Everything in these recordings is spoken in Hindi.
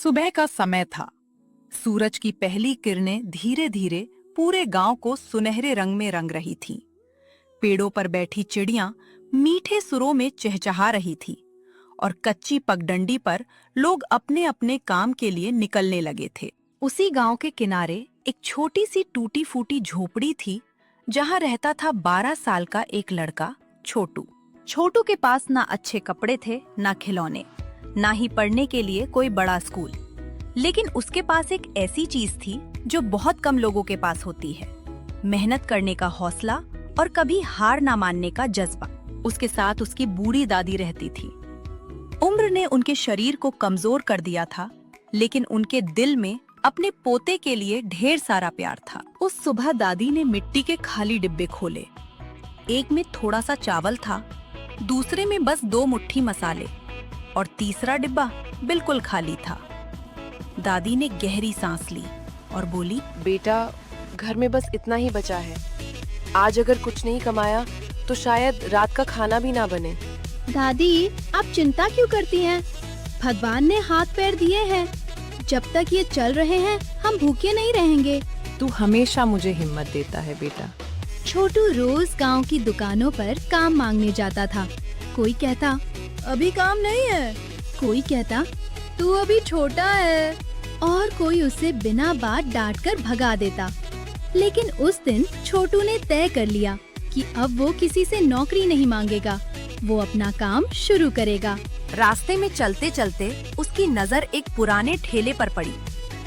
सुबह का समय था। सूरज की पहली किरणें धीरे धीरे पूरे गांव को सुनहरे रंग में रंग रही थीं। पेड़ों पर बैठी चिड़ियां मीठे सुरों में चहचहा रही थी और कच्ची पगडंडी पर लोग अपने अपने काम के लिए निकलने लगे थे। उसी गांव के किनारे एक छोटी सी टूटी फूटी झोपड़ी थी, जहां रहता था 12 साल का एक लड़का, छोटू। छोटू के पास ना अच्छे कपड़े थे, ना खिलौने, ना ही पढ़ने के लिए कोई बड़ा स्कूल। लेकिन उसके पास एक ऐसी चीज थी जो बहुत कम लोगों के पास होती है, मेहनत करने का हौसला और कभी हार ना मानने का जज्बा। उसके साथ उसकी बूढ़ी दादी रहती थी। उम्र ने उनके शरीर को कमजोर कर दिया था, लेकिन उनके दिल में अपने पोते के लिए ढेर सारा प्यार था। उस सुबह दादी ने मिट्टी के खाली डिब्बे खोले। एक में थोड़ा सा चावल था, दूसरे में बस 2 मुट्ठी मसाले और तीसरा डिब्बा बिल्कुल खाली था। दादी ने गहरी सांस ली और बोली, बेटा, घर में बस इतना ही बचा है। आज अगर कुछ नहीं कमाया तो शायद रात का खाना भी ना बने। दादी, आप चिंता क्यों करती हैं? भगवान ने हाथ पैर दिए हैं। जब तक ये चल रहे हैं हम भूखे नहीं रहेंगे। तू हमेशा मुझे हिम्मत देता है बेटा। छोटू रोज गांव की दुकानों पर काम मांगने जाता था। कोई कहता अभी काम नहीं है, कोई कहता तू अभी छोटा है, और कोई उसे बिना बात डांट कर भगा देता। लेकिन उस दिन छोटू ने तय कर लिया कि अब वो किसी से नौकरी नहीं मांगेगा, वो अपना काम शुरू करेगा। रास्ते में चलते चलते उसकी नजर एक पुराने ठेले पर पड़ी,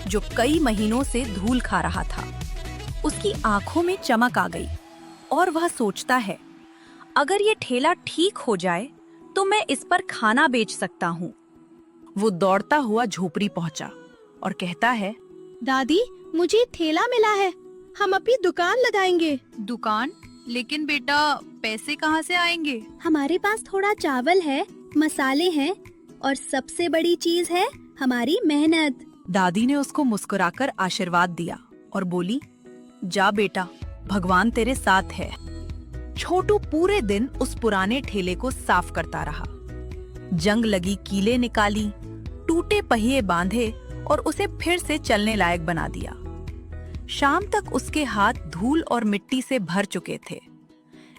जो कई महीनों से धूल खा रहा था। उसकी आंखों में चमक आ गई और वह सोचता है, अगर ये ठेला ठीक हो जाए तो मैं इस पर खाना बेच सकता हूँ। वो दौड़ता हुआ झोपड़ी पहुँचा और कहता है, दादी, मुझे ठेला मिला है, हम अपनी दुकान लगाएंगे। दुकान? लेकिन बेटा, पैसे कहाँ से आएंगे? हमारे पास थोड़ा चावल है, मसाले हैं और सबसे बड़ी चीज है हमारी मेहनत। दादी ने उसको मुस्कुराकर आशीर्वाद दिया और बोली, जा बेटा, भगवान तेरे साथ है। छोटू पूरे दिन उस पुराने ठेले को साफ करता रहा। जंग लगी कीलें निकाली, टूटे पहिए बांधे और उसे फिर से चलने लायक बना दिया। शाम तक उसके हाथ धूल और मिट्टी से भर चुके थे,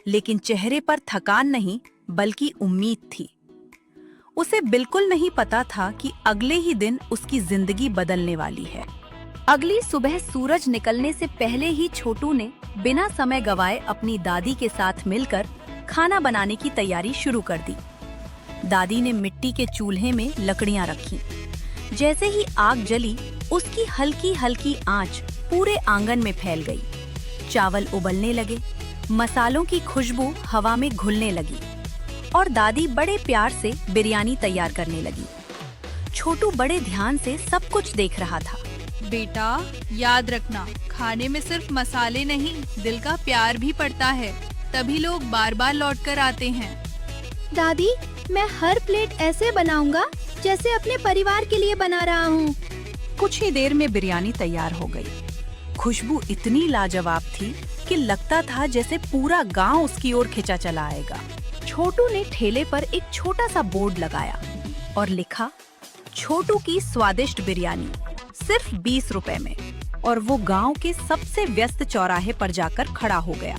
लेकिन चेहरे पर थकान नहीं बल्कि उम्मीद थी। उसे बिल्कुल नहीं पता था कि अगले ही दिन उसकी जिंदगी बदलने वाली है। अगली सुबह सूरज निकलने से पहले ही छोटू ने बिना समय गवाए अपनी दादी के साथ मिलकर खाना बनाने की तैयारी शुरू कर दी। दादी ने मिट्टी के चूल्हे में लकड़ियां रखी। जैसे ही आग जली, उसकी हल्की हल्की आंच पूरे आंगन में फैल गई। चावल उबलने लगे, मसालों की खुशबू हवा में घुलने लगी और दादी बड़े प्यार से बिरयानी तैयार करने लगी। छोटू बड़े ध्यान से सब कुछ देख रहा था। बेटा, याद रखना, खाने में सिर्फ मसाले नहीं, दिल का प्यार भी पड़ता है, तभी लोग बार बार लौट कर आते हैं। दादी, मैं हर प्लेट ऐसे बनाऊंगा जैसे अपने परिवार के लिए बना रहा हूँ। कुछ ही देर में बिरयानी तैयार हो गई। खुशबू इतनी लाजवाब थी कि लगता था जैसे पूरा गांव उसकी ओर खिंचा चला आएगा। छोटू ने ठेले पर एक छोटा सा बोर्ड लगाया और लिखा, छोटू की स्वादिष्ट बिरयानी, सिर्फ 20 रुपए में। और वो गांव के सबसे व्यस्त चौराहे पर जाकर खड़ा हो गया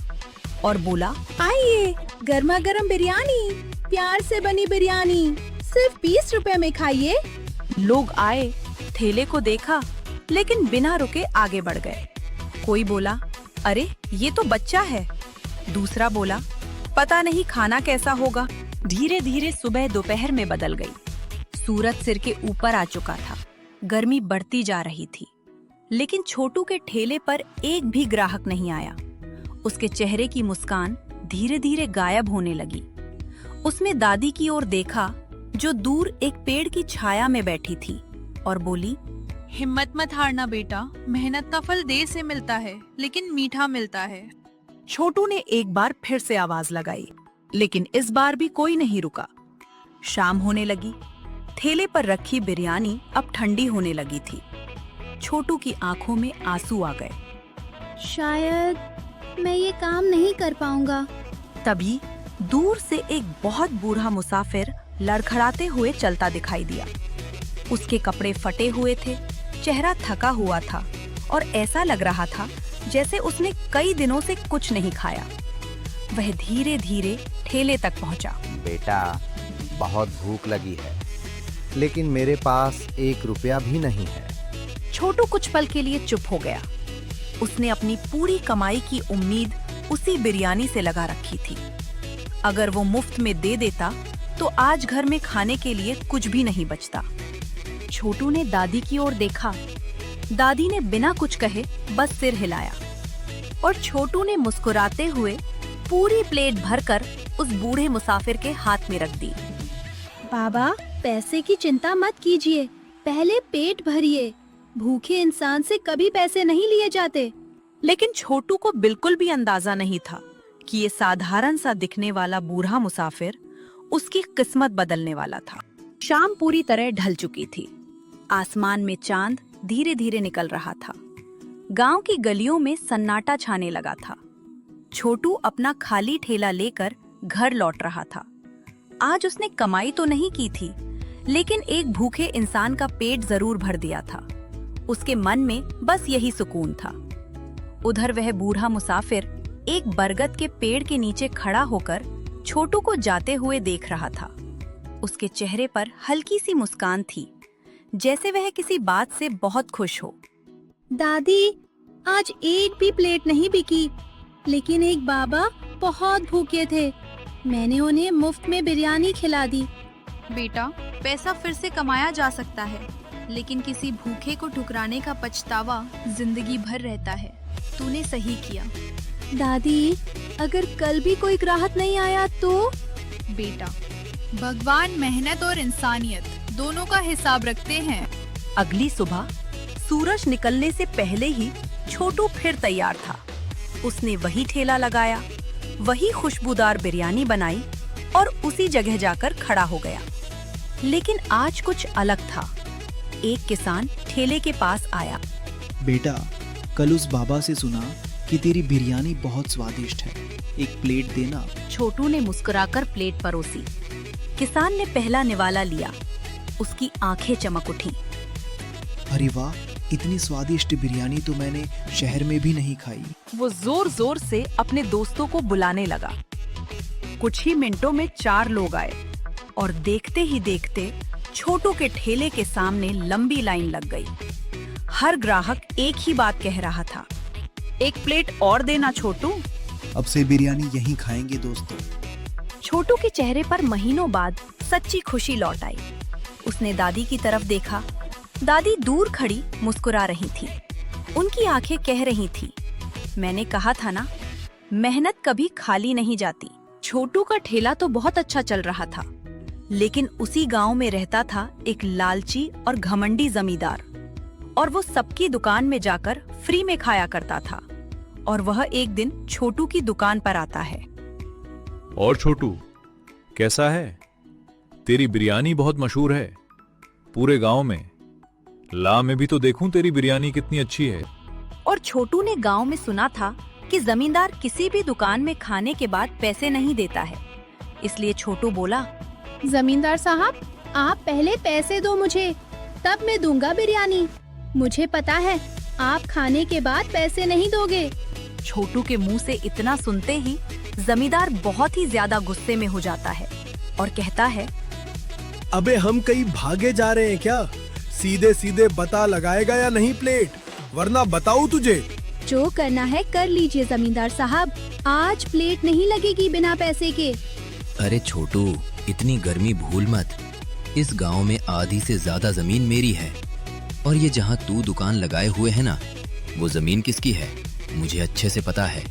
और बोला, आइए, गर्मा गर्म बिरयानी, प्यार से बनी बिरयानी, सिर्फ 20 रुपए में खाइए। लोग आए, ठेले को देखा, लेकिन बिना रुके आगे बढ़ गए। कोई बोला, अरे ये तो बच्चा है। दूसरा बोला, पता नहीं खाना कैसा होगा। धीरे धीरे सुबह दोपहर में बदल गई। सूरज सिर के ऊपर आ चुका था, गर्मी बढ़ती जा रही थी, लेकिन छोटू के ठेले पर एक भी ग्राहक नहीं आया। उसके चेहरे की मुस्कान धीरे धीरे गायब होने लगी। उसने दादी की ओर देखा, जो दूर एक पेड़ की छाया में बैठी थी, और बोली, हिम्मत मत हारना बेटा, मेहनत का फल देर से मिलता है, लेकिन मीठा मिलता है। छोटू ने एक बार फिर से आवाज लगाई, लेकिन इस बार भी कोई नहीं रुका। शाम होने लगी। ठेले पर रखी बिरयानी अब ठंडी होने लगी थी। छोटू की आंखों में आंसू आ गए। शायद मैं ये काम नहीं कर पाऊंगा। तभी दूर से एक बहुत बूढ़ा मुसाफिर लड़खड़ाते हुए चलता दिखाई दिया। उसके कपड़े फटे हुए थे, चेहरा थका हुआ था और ऐसा लग रहा था जैसे उसने कई दिनों से कुछ नहीं खाया। वह धीरे धीरे ठेले तक पहुंचा। बेटा, बहुत भूख लगी है, लेकिन मेरे पास 1 रुपया भी नहीं है। छोटू कुछ पल के लिए चुप हो गया। उसने अपनी पूरी कमाई की उम्मीद उसी बिरयानी से लगा रखी थी। अगर वो मुफ्त में दे देता तो आज घर में खाने के लिए कुछ भी नहीं बचता। छोटू ने दादी की ओर देखा। दादी ने बिना कुछ कहे बस सिर हिलाया और छोटू ने मुस्कुराते हुए पूरी प्लेट भरकर उस बूढ़े मुसाफिर के हाथ में रख दी। बाबा, पैसे की चिंता मत कीजिए, पहले पेट भरिए। भूखे इंसान से कभी पैसे नहीं लिए जाते। लेकिन छोटू को बिल्कुल भी अंदाजा नहीं था कि ये साधारण सा दिखने वाला बूढ़ा मुसाफिर उसकी किस्मत बदलने वाला था। शाम पूरी तरह ढल चुकी थी। आसमान में चांद धीरे धीरे निकल रहा था। गांव की गलियों में सन्नाटा छाने लगा था। छोटू अपना खाली ठेला लेकर घर लौट रहा था। आज उसने कमाई तो नहीं की थी, लेकिन एक भूखे इंसान का पेट जरूर भर दिया था। उसके मन में बस यही सुकून था। उधर वह बूढ़ा मुसाफिर एक बरगद के पेड़ के नीचे खड़ा होकर छोटू को जाते हुए देख रहा था। उसके चेहरे पर हल्की सी मुस्कान थी, जैसे वह किसी बात से बहुत खुश हो। दादी, आज एक भी प्लेट नहीं बिकी, लेकिन एक बाबा बहुत भूखे थे। मैंने उन्हें मुफ्त में बिरयानी खिला दी। बेटा, पैसा फिर से कमाया जा सकता है, लेकिन किसी भूखे को ठुकराने का पछतावा जिंदगी भर रहता है। तूने सही किया। दादी, अगर कल भी कोई ग्राहक नहीं आया तो? बेटा, भगवान मेहनत और इंसानियत दोनों का हिसाब रखते हैं। अगली सुबह सूरज निकलने से पहले ही छोटू फिर तैयार था। उसने वही ठेला लगाया, वही खुशबूदार बिरयानी बनाई और उसी जगह जाकर खड़ा हो गया। लेकिन आज कुछ अलग था। एक किसान ठेले के पास आया। बेटा, कल उस बाबा से सुना कि तेरी बिरयानी बहुत स्वादिष्ट है, एक प्लेट देना। छोटू ने मुस्कुराकर प्लेट परोसी। किसान ने पहला निवाला लिया। उसकी आंखें चमक उठी। अरे वाह, इतनी स्वादिष्ट बिरयानी तो मैंने शहर में भी नहीं खाई। वो जोर जोर से अपने दोस्तों को बुलाने लगा। कुछ ही मिनटों में 4 लोग आए और देखते ही देखते छोटू के ठेले के सामने लंबी लाइन लग गई। हर ग्राहक एक ही बात कह रहा था, 1 प्लेट और देना छोटू। अब से बिरयानी यहीं खाएंगे दोस्तों। छोटू के चेहरे पर महीनों बाद सच्ची खुशी लौट आई। उसने दादी की तरफ देखा। दादी दूर खड़ी मुस्कुरा रही थी। उनकी आंखें कह रही थी, मैंने कहा था ना, मेहनत कभी खाली नहीं जाती। छोटू का ठेला तो बहुत अच्छा चल रहा था, लेकिन उसी गांव में रहता था एक लालची और घमंडी जमींदार, और वो सबकी दुकान में जाकर फ्री में खाया करता था। और वह एक दिन छोटू की दुकान पर आता है। और छोटू, कैसा है? तेरी बिरयानी बहुत मशहूर है पूरे गांव में। ला मैं भी तो देखूं तेरी बिरयानी कितनी अच्छी है। और छोटू ने गांव में सुना था कि जमींदार किसी भी दुकान में खाने के बाद पैसे नहीं देता है। इसलिए छोटू बोला, जमींदार साहब, आप पहले पैसे दो मुझे, तब मैं दूंगा बिरयानी। मुझे पता है आप खाने के बाद पैसे नहीं दोगे। छोटू के मुंह से इतना सुनते ही जमींदार बहुत ही ज्यादा गुस्से में हो जाता है और कहता है, अबे हम कहीं भागे जा रहे हैं क्या? सीधे सीधे बता, लगाएगा या नहीं प्लेट, वरना बताऊं तुझे। जो करना है कर लीजिए जमींदार साहब, आज प्लेट नहीं लगेगी बिना पैसे के। अरे छोटू, इतनी गर्मी भूल मत। इस गांव में आधी से ज्यादा जमीन मेरी है, और ये जहां तू दुकान लगाए हुए है ना, वो जमीन किसकी है मुझे अच्छे से पता है।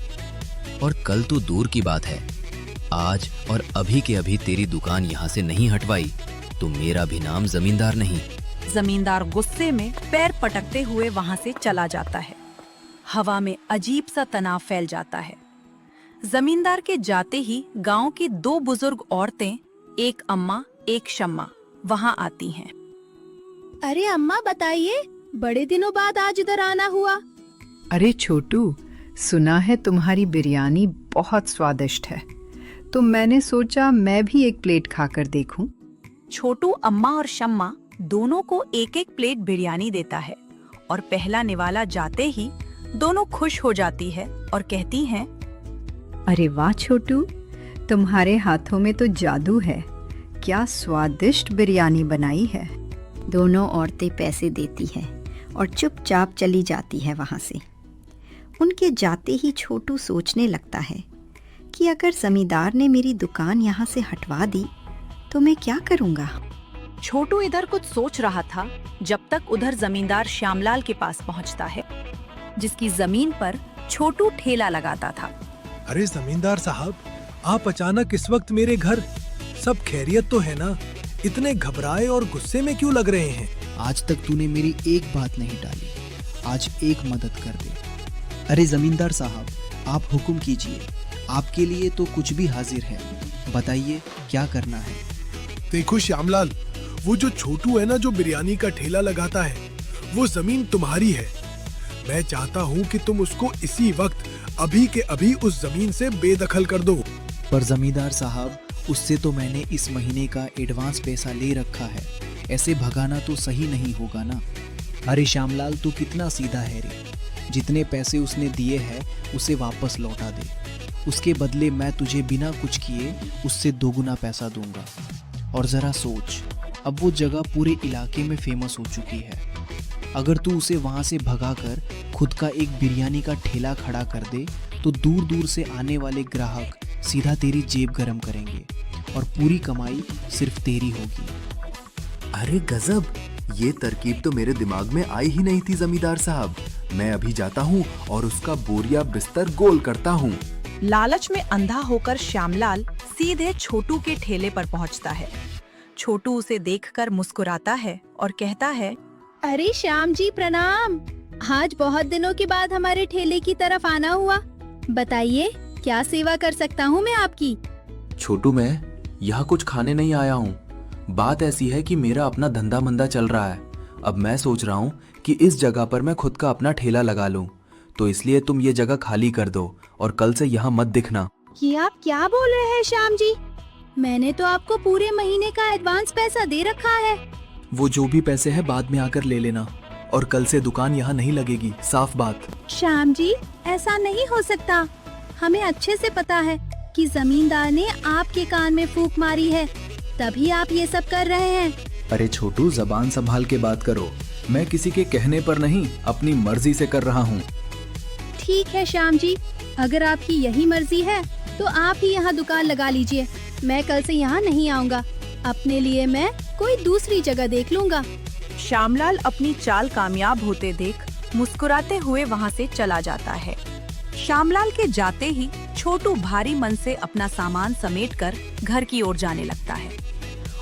और कल तो दूर की बात है, आज और अभी के अभी तेरी दुकान यहाँ से नहीं हटवाई तो मेरा भी नाम जमींदार नहीं। जमींदार गुस्से में पैर पटकते हुए वहां से चला जाता है। हवा में अजीब सा तनाव फैल जाता है। जमींदार के जाते ही गांव की 2 बुजुर्ग औरतें, एक अम्मा एक शम्मा, वहां आती हैं। अरे अम्मा बताइए, बड़े दिनों बाद आज इधर आना हुआ। अरे छोटू, सुना है तुम्हारी बिरयानी बहुत स्वादिष्ट है, तो मैंने सोचा मैं भी एक प्लेट खाकर देखूं। छोटू, अम्मा और शम्मा दोनों को एक एक प्लेट बिरयानी देता है और पहला निवाला जाते ही दोनों खुश हो जाती है और कहती हैं, अरे वाह छोटू, तुम्हारे हाथों में तो जादू है। क्या स्वादिष्ट बिरयानी बनाई है। दोनों औरतें पैसे देती हैं और चुपचाप चली जाती है वहाँ से। उनके जाते ही छोटू सोचने लगता है कि अगर जमींदार ने मेरी दुकान यहाँ से हटवा दी तो मैं क्या करूँगा। छोटू इधर कुछ सोच रहा था जब तक उधर जमींदार श्यामलाल के पास पहुँचता है, जिसकी जमीन पर छोटू ठेला लगाता था। अरे जमींदार साहब, आप अचानक इस वक्त मेरे घर, सब खैरियत तो है ना? इतने घबराए और गुस्से में क्यों लग रहे हैं? आज तक तूने मेरी एक बात नहीं टाली, आज एक मदद कर दे। अरे जमींदार साहब, आप हुक्म कीजिए, आपके लिए तो कुछ भी हाजिर है। बताइए क्या करना है। देखो श्यामलाल, वो जो छोटू है ना, जो बिरयानी का ठेला लगाता है, वो जमीन तुम्हारी है। मैं चाहता हूँ कि तुम उसको इसी वक्त अभी के अभी उस जमीन से बेदखल कर दो। पर जमींदार साहब, उससे तो मैंने इस महीने का एडवांस पैसा ले रखा है, ऐसे भगाना तो सही नहीं होगा ना। अरे श्यामलाल, तू कितना सीधा है रे। जितने पैसे उसने दिए हैं उसे वापस लौटा दे। उसके बदले मैं तुझे बिना कुछ किए उससे दोगुना पैसा दूंगा। और जरा सोच, अब वो जगह पूरे इलाके में फेमस हो चुकी है। अगर तू उसे वहाँ से भगाकर खुद का एक बिरयानी का ठेला खड़ा कर दे तो दूर दूर से आने वाले ग्राहक सीधा तेरी जेब गरम करेंगे और पूरी कमाई सिर्फ तेरी होगी। अरे गजब, ये तरकीब तो मेरे दिमाग में आई ही नहीं थी जमींदार साहब। मैं अभी जाता हूँ और उसका बोरिया बिस्तर गोल करता हूँ। लालच में अंधा होकर श्यामलाल सीधे छोटू के ठेले पर पहुंचता है। छोटू उसे देखकर मुस्कुराता है और कहता है, अरे श्याम जी प्रणाम। आज बहुत दिनों के बाद हमारे ठेले की तरफ आना हुआ। बताइए क्या सेवा कर सकता हूँ मैं आपकी। छोटू, मैं यहाँ कुछ खाने नहीं आया हूँ। बात ऐसी है कि मेरा अपना धंधा मंदा चल रहा है। अब मैं सोच रहा हूँ कि इस जगह पर मैं खुद का अपना ठेला लगा लूँ, तो इसलिए तुम ये जगह खाली कर दो और कल से यहाँ मत दिखना। ये आप क्या बोल रहे हैं श्याम जी? मैंने तो आपको पूरे महीने का एडवांस पैसा दे रखा है। वो जो भी पैसे है बाद में आकर ले लेना, और कल से दुकान यहाँ नहीं लगेगी, साफ बात। श्याम जी, ऐसा नहीं हो सकता। हमें अच्छे से पता है कि जमींदार ने आपके कान में फूंक मारी है, तभी आप ये सब कर रहे हैं। अरे छोटू, जबान संभाल के बात करो। मैं किसी के कहने पर नहीं, अपनी मर्जी से कर रहा हूँ। ठीक है श्याम जी, अगर आपकी यही मर्जी है तो आप ही यहाँ दुकान लगा लीजिए। मैं कल से यहाँ नहीं आऊँगा। अपने लिए मैं कोई दूसरी जगह देख लूँगा। श्यामलाल अपनी चाल कामयाब होते देख मुस्कुराते हुए वहाँ से चला जाता है। श्यामलाल के जाते ही छोटू भारी मन से अपना सामान समेटकर घर की ओर जाने लगता है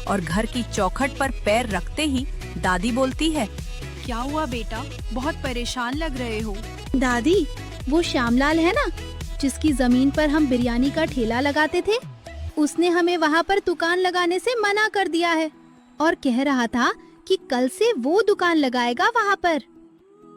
और घर की चौखट पर पैर रखते ही दादी बोलती है, क्या हुआ बेटा, बहुत परेशान लग रहे हो। दादी, वो श्यामलाल है ना, जिसकी जमीन पर हम बिरयानी का ठेला लगाते थे, उसने हमें वहाँ पर दुकान लगाने से मना कर दिया है और कह रहा था कि कल से वो दुकान लगाएगा वहाँ पर।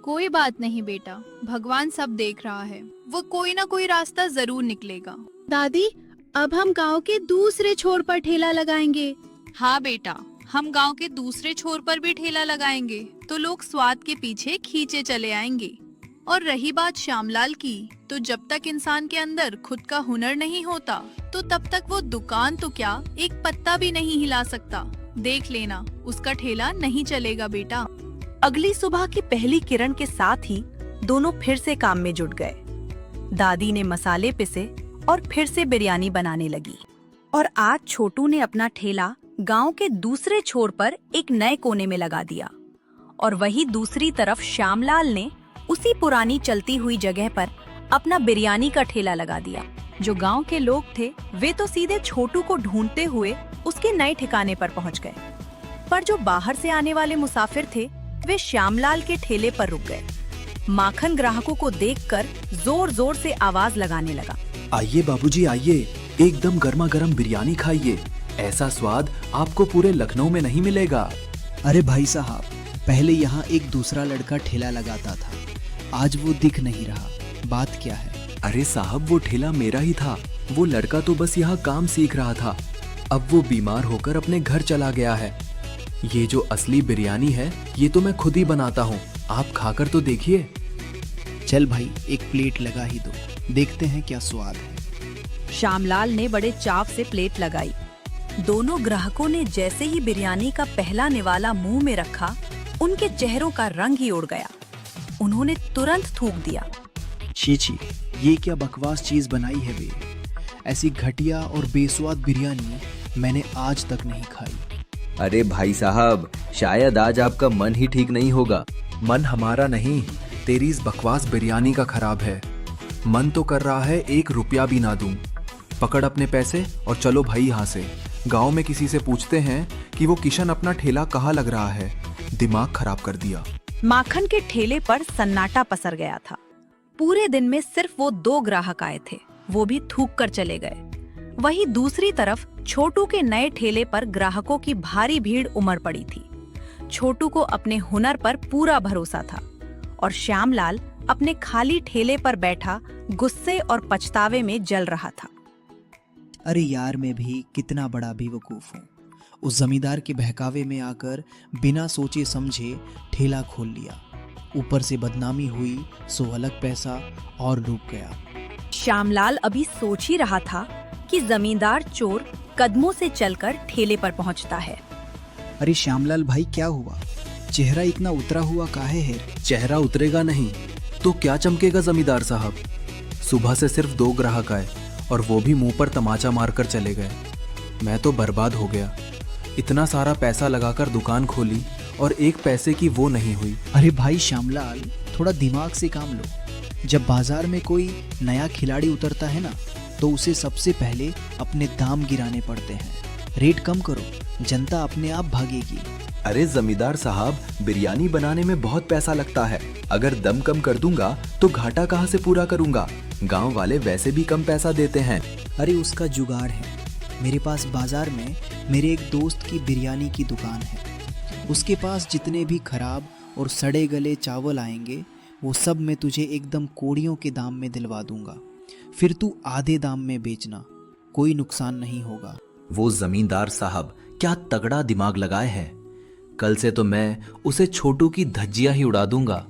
कोई बात नहीं बेटा, भगवान सब देख रहा है, वो कोई ना कोई रास्ता जरूर निकलेगा। दादी, अब हम गांव के दूसरे छोर पर ठेला लगाएंगे। हाँ बेटा, हम गांव के दूसरे छोर पर भी ठेला लगाएंगे तो लोग स्वाद के पीछे खींचे चले आएंगे। और रही बात श्यामलाल की, तो जब तक इंसान के अंदर खुद का हुनर नहीं होता तो तब तक वो दुकान तो क्या, एक पत्ता भी नहीं हिला सकता। देख लेना, उसका ठेला नहीं चलेगा बेटा। अगली सुबह की पहली किरण के साथ ही दोनों फिर से काम में जुट गए। दादी ने मसाले पिसे और फिर से बिरयानी बनाने लगी और आज छोटू ने अपना ठेला गांव के दूसरे छोर पर एक नए कोने में लगा दिया और वही दूसरी तरफ श्यामलाल ने उसी पुरानी चलती हुई जगह पर अपना बिरयानी का ठेला लगा दिया। जो गांव के लोग थे वे तो सीधे छोटू को ढूंढते हुए उसके नए ठिकाने पर पहुंच गए, पर जो बाहर से आने वाले मुसाफिर थे वे श्यामलाल के ठेले पर रुक गए। माखन ग्राहकों को देखकर जोर जोर से आवाज लगाने लगा, आइए बाबूजी आइए, एकदम गर्मा गर्म बिरयानी खाइए। ऐसा स्वाद आपको पूरे लखनऊ में नहीं मिलेगा। अरे भाई साहब, पहले यहाँ एक दूसरा लड़का ठेला लगाता था, आज वो दिख नहीं रहा, बात क्या है? अरे साहब, वो ठेला मेरा ही था। वो लड़का तो बस यहाँ काम सीख रहा था। अब वो बीमार होकर अपने घर चला गया है। ये जो असली बिरयानी है ये तो मैं खुद ही बनाता हूँ, आप खाकर तो देखिए। चल भाई, एक प्लेट लगा ही दो, देखते हैं क्या स्वाद है। श्यामलाल ने बड़े चाव से प्लेट लगाई। दोनों ग्राहकों ने जैसे ही बिरयानी का पहला निवाला मुंह में रखा, उनके चेहरों का रंग ही उड़ गया। उन्होंने तुरंत थूक दिया। छी छी, ये क्या बकवास चीज बनाई है बे। ऐसी घटिया और बेस्वाद बिरयानी मैंने आज तक नहीं खाई। अरे भाई साहब, शायद आज आपका मन ही ठीक नहीं होगा। मन हमारा नहीं, तेरी इस बकवास बिरयानी का खराब है। मन तो कर रहा है 1 रुपया भी ना दूं। पकड़ अपने पैसे और चलो भाई यहाँ से। गांव में किसी से पूछते हैं कि वो किशन अपना ठेला कहाँ लग रहा है। दिमाग खराब कर दिया। माखन के ठेले पर सन्नाटा पसर गया था। पूरे दिन में सिर्फ वो 2 ग्राहक आए थे, वो भी थूक कर चले गए। वहीं दूसरी तरफ छोटू के नए ठेले पर ग्राहकों की भारी भीड़ उमड़ पड़ी थी। छोटू को अपने हुनर पर पूरा भरोसा था और श्यामलाल अपने खाली ठेले पर बैठा गुस्से और पछतावे में जल रहा था। अरे यार, मैं भी कितना बड़ा बेवकूफ हूँ। उस जमींदार के बहकावे में आकर बिना सोचे समझे ठेला खोल लिया। ऊपर से बदनामी हुई, सो अलग पैसा और डूब गया। श्यामलाल अभी सोच ही रहा था कि जमींदार चोर कदमों से चलकर ठेले पर पहुंचता है। अरे श्यामलाल भाई, क्या हुआ? चेहरा इतना उतरा हुआ काहे है? चेहरा उतरेगा नहीं तो क्या चमकेगा जमींदार साहब। सुबह से सिर्फ 2 ग्राहक आए और वो भी मुंह पर तमाचा मारकर चले गए। मैं तो बर्बाद हो गया। इतना सारा पैसा लगाकर दुकान खोली और 1 पैसे की वो नहीं हुई। अरे भाई श्यामलाल, थोड़ा दिमाग से काम लो। जब बाजार में कोई नया खिलाड़ी उतरता है ना, तो उसे सबसे पहले अपने दाम गिराने पड़ते हैं। रेट कम करो, जनता अपने आप भागेगी। अरे जमींदार साहब, बिरयानी बनाने में बहुत पैसा लगता है। अगर दम कम कर दूंगा तो घाटा कहाँ से पूरा करूंगा। गांव वाले वैसे भी कम पैसा देते हैं। अरे उसका जुगाड़ है। मेरे पास बाजार में मेरे एक दोस्त की बिरयानी की दुकान है। उसके पास जितने भी खराब और सड़े गले चावल आएंगे, वो सब मैं तुझे एकदम कोड़ियों के दाम में दिलवा दूंगा। फिर तू आधे दाम में बेचना, कोई नुकसान नहीं होगा। वो जमींदार साहब क्या तगड़ा दिमाग लगाए हैं। कल से तो मैं उसे छोटू की धज्जियां ही उड़ा दूंगा।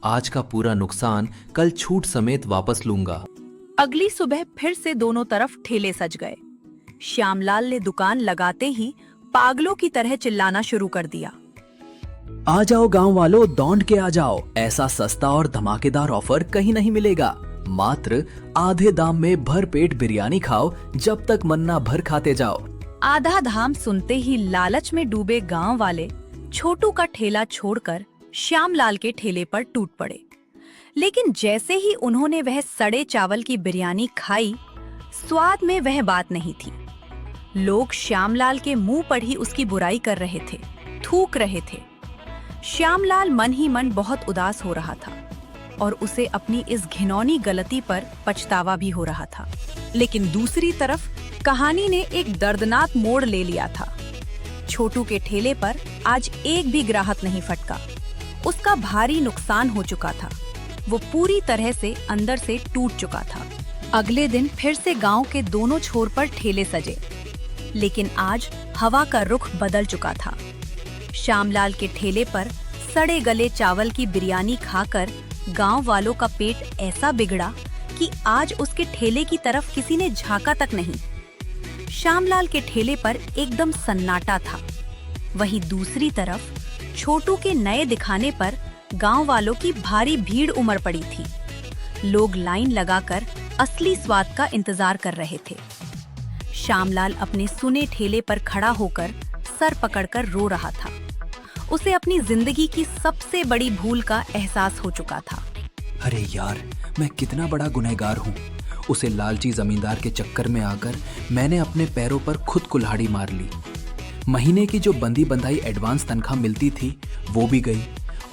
आज का पूरा नुकसान कल छूट समेत वापस लूंगा। अगली सुबह फिर से दोनों तरफ ठेले सज गए। श्यामलाल ने दुकान लगाते ही पागलों की तरह चिल्लाना शुरू कर दिया। आ जाओ गांव वालों, दौड़ के आ जाओ। ऐसा सस्ता और धमाकेदार ऑफर कहीं नहीं मिलेगा। मात्र आधे दाम में भरपेट बिरयानी खाओ, जब तक मन ना भर खाते जाओ। आधा धाम सुनते ही लालच में डूबे गांव वाले छोटू का ठेला छोड़कर श्यामलाल के ठेले पर टूट पड़े। लेकिन जैसे ही उन्होंने वह सड़े चावल की बिरयानी खाई, स्वाद में वह बात नहीं थी। लोग श्यामलाल के मुंह पर ही उसकी बुराई कर रहे थे, थूक रहे थे। श्यामलाल मन ही मन बहुत उदास हो रहा था और उसे अपनी इस घिनौनी गलती पर पछतावा भी हो रहा था। लेकिन दूसरी तरफ कहानी ने एक दर्दनाक मोड़ ले लिया था। छोटू के ठेले पर आज एक भी ग्राहक नहीं फटका। उसका भारी नुकसान हो चुका था। वो पूरी तरह से अंदर से टूट चुका था। अगले दिन फिर से गांव के दोनों छोर पर ठेले सजे, लेकिन आज हवा का रुख बदल चुका था। श्यामलाल के ठेले पर सड़े गले चावल की बिरयानी खाकर गांव वालों का पेट ऐसा बिगड़ा कि आज उसके ठेले की तरफ किसी ने झांका तक नहीं। श्यामलाल के ठेले पर एकदम सन्नाटा था। वहीं दूसरी तरफ छोटू के नए दिखाने पर गांव वालों की भारी भीड़ उमड़ पड़ी थी। लोग लाइन लगाकर असली स्वाद का इंतजार कर रहे थे। श्यामलाल अपने सुने ठेले पर खड़ा होकर सर पकड़कर रो रहा था। उसे अपनी जिंदगी की सबसे बड़ी भूल का एहसास हो चुका था। अरे यार, मैं कितना बड़ा गुनहगार हूँ। उसे लालची जमींदार के चक्कर में आकर मैंने अपने पैरों पर खुद कुल्हाड़ी मार ली। महीने की जो बंदी बंधाई एडवांस तनख्वाह मिलती थी वो भी गई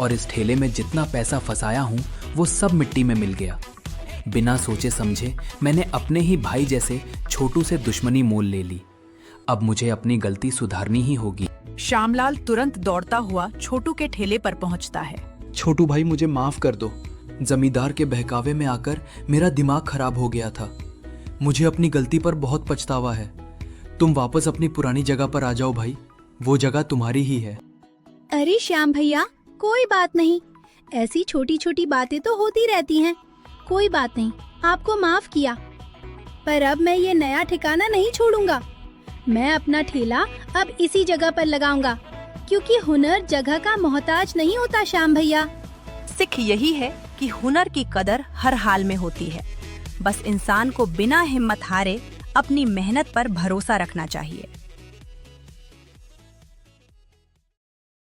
और इस ठेले में जितना पैसा फंसाया हूँ वो सब मिट्टी में मिल गया। बिना सोचे समझे मैंने अपने ही भाई जैसे छोटू से दुश्मनी मोल ले ली। अब मुझे अपनी गलती सुधारनी ही होगी। श्यामलाल तुरंत दौड़ता हुआ छोटू के ठेले पर पहुंचता है। छोटू भाई, मुझे माफ कर दो। जमींदार के बहकावे में आकर मेरा दिमाग खराब हो गया था। मुझे अपनी गलती पर बहुत पछतावा है। तुम वापस अपनी पुरानी जगह पर आ जाओ भाई। वो जगह तुम्हारी ही है। अरे श्याम भैया, कोई बात नहीं, ऐसी छोटी छोटी बातें तो होती रहती हैं। कोई बात नहीं, आपको माफ किया। पर अब मैं ये नया ठिकाना नहीं छोड़ूंगा। मैं अपना ठेला अब इसी जगह पर लगाऊंगा, क्योंकि हुनर जगह का मोहताज नहीं होता श्याम भैया। सिख यही है कि हुनर की कदर हर हाल में होती है। बस इंसान को बिना हिम्मत हारे अपनी मेहनत पर भरोसा रखना चाहिए।